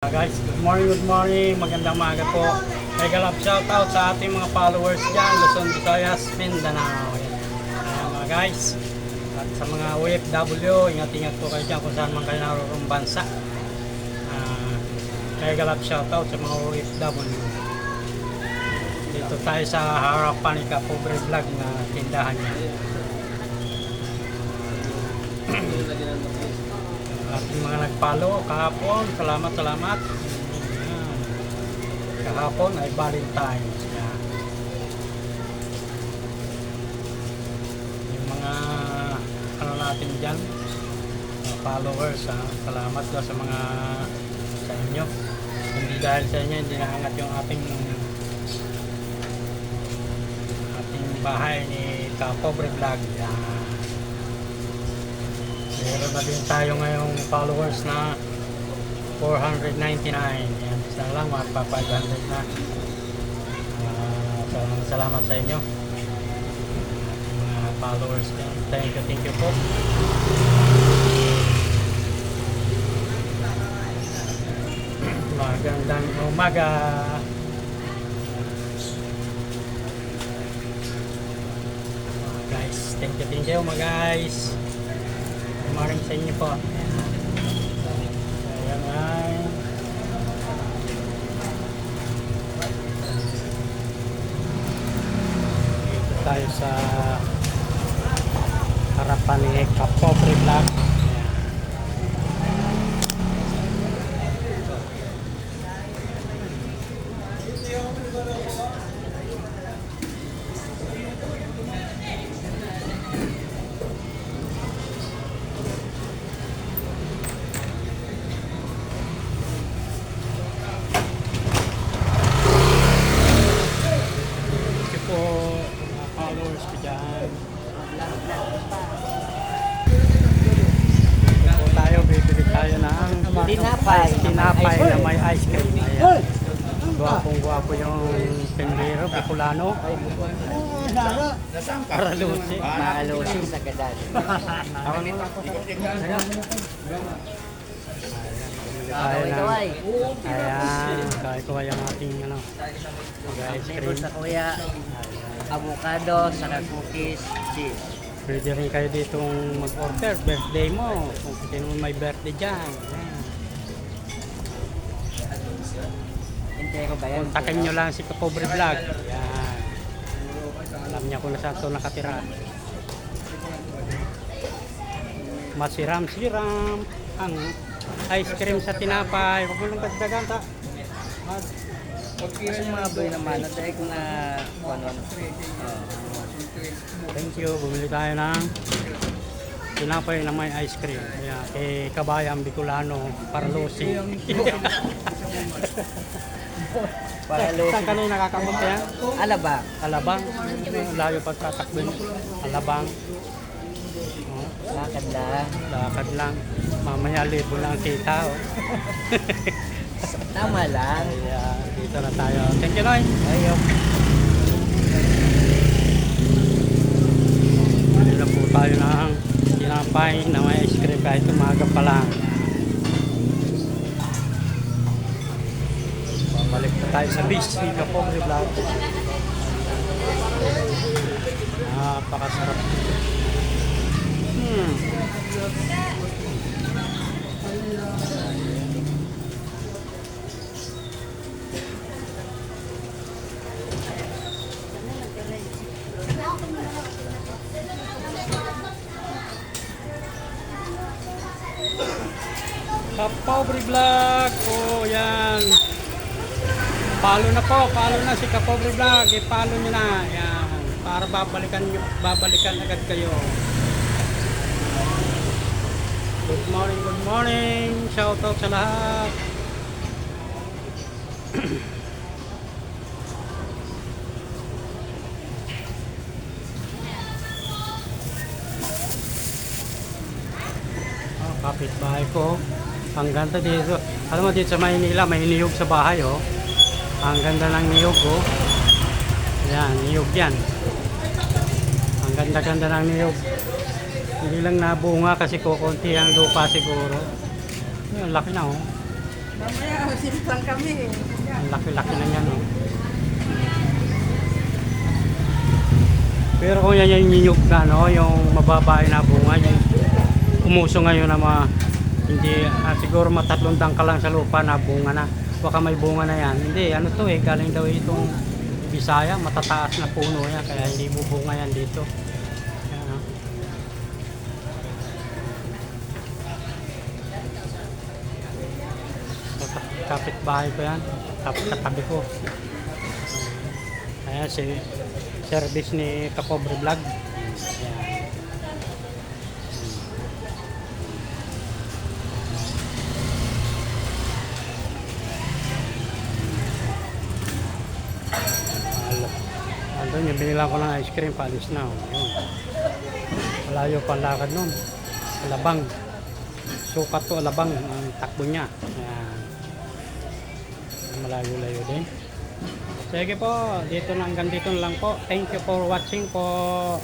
Guys, good morning, magandang umaga po. Mega love shoutout sa ating mga followers dyan, Luzon, Visayas, Mindanao. Ayan mga guys, at sa mga OFW, ingat-ingat po kayo dyan kung saan man kayo naroroong bansa. Mega love shoutout sa mga OFW. Dito tayo sa harapan ni Kapobre Vlog na tindahan niya. Ating mga nag-follow kahapon, salamat. Ayan. Kahapon ay Valentine's. Ayan. Yung mga ano natin dyan, mga followers, salamat daw sa mga sa inyo. Hindi dahil sa inyo, hindi naangat yung ating bahay ni Kapobre Vlog. Ayan. Meron na din tayo ngayong followers na 499. Yan, isa lang, magpa 500 na. Salamat sa inyo mga followers yan. Thank you po. Magandang umaga. Guys, thank you mga guys. Morning sa inyo po. Ayan ay dito tayo sa harapan ni Kapobre Vlog. Tinapay na may ice cream. Ayan. Gwapong-gwapo yung tendero, Bicolano. Para lusi. Maalusin sa gadan. Ako nito. Kaway. Ayan, kaway yung ating ice cream. Sa kuya, avocado, saka cookies, cheese. Pwede rin kayo ditong mag-order, birthday mo. Kung sino may birthday dyan. Hintay ko ba yan? Kontakin nyo lang si Kapobre Vlog. Yan. Alam niya kung saan ito nakatira. Masiram-siram ang ice cream sa tinapay. Huwag mo lang dagdagan ta. Kasi mga boy naman, dahil ko na ano. Thank you. Bumili tayo ng tinapay na may ice cream. Ayan. Kay Kabayang Bicolano, Parlosi. Saan ka na nakakamot yan? Alabang. Alabang. Layo pagtatakbo. Alabang. Lakad lang. Lakad lang. Mamaya libo lang kita. Tama lang. Ayan. Dito na tayo. Thank you, Noy. Ayok. Bili na po tayo ng tinapay na may ice cream kahit umaga pa lang. Balik na tayo sa beach ni Kapobre Vlog. Napakasarap dito. Kapobre Vlog. Oh, yan. Follow na si Kapobre Vlog. I-follow nyo na. Yan. Para babalikan agad kayo. Good morning. Shoutout sa lahat. Kapitbahay ko. Ang ganda dito. Alam mo dito sa Maynila, may niyog sa bahay, oh. Ang ganda ng niyog, oh. Ayan, niyog yan. Ang ganda-ganda ng niyog. Hindi lang nabunga kasi kukunti ang lupa siguro. Ang laki na, oh. Mamaya, sinisang kami. Ang laki-laki na yan. Oh. Pero kung yan yung ninyug na, no, yung mababae na bunga, yung umuso ngayon na hindi, siguro matatlong dangkal lang sa lupa na bunga na. Baka may bunga na yan. Hindi, ano to eh, galing daw itong Bisaya, matataas na puno yan, kaya hindi bubunga yan dito. Ayan, oh. So, kapit-bahay ko yan, katabi ko. Ayan, si service ni Kapobre Vlog. Ayan. Andun yung binila ko ng ice cream, paalis na. Oh. Yun. Malayo pa ang lakad nun. Alabang. Sukat to Alabang ang takbo niya. Ayan. Malayo-layo din. Sige po, dito na hanggang dito na lang po. Thank you for watching po.